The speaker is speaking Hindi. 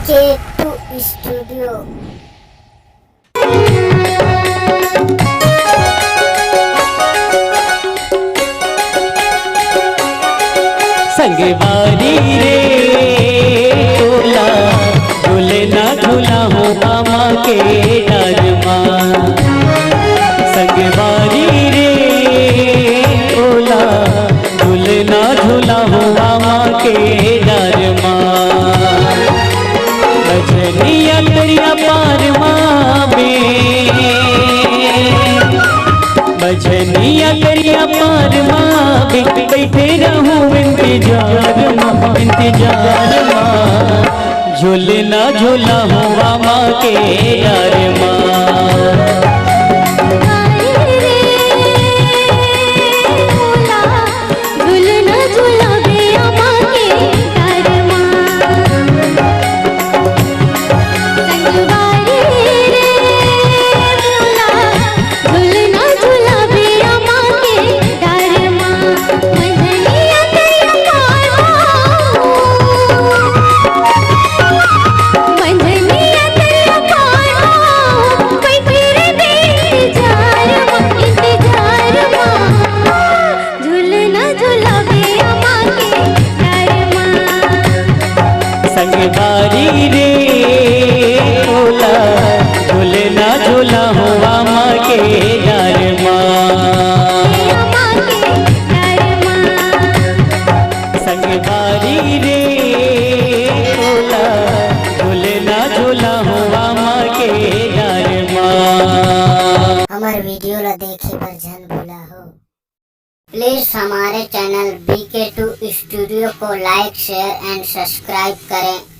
BK2 studio. संगवारी रे तोला झूले ना झूला हो मामा के डरमा। संगवारी रे तोला झूले ना झूला हो मामा के डरमा। बजनिया करिया पारमा में, बजनिया करिया पारमा में बैठे रहूं इंतजार माँ। झूले ना झूला हो मामा के डरमा। संगवारी रे तोला झूले ना झूला हो मामा के डरमा। संगवारी रे तोला झूले ना झूला हो मामा के डरमा। हमारे वीडियो ला देखे पर जन भूला हो, प्लीज हमारे चैनल BK2 स्टूडियो को लाइक शेयर एंड सब्सक्राइब करें।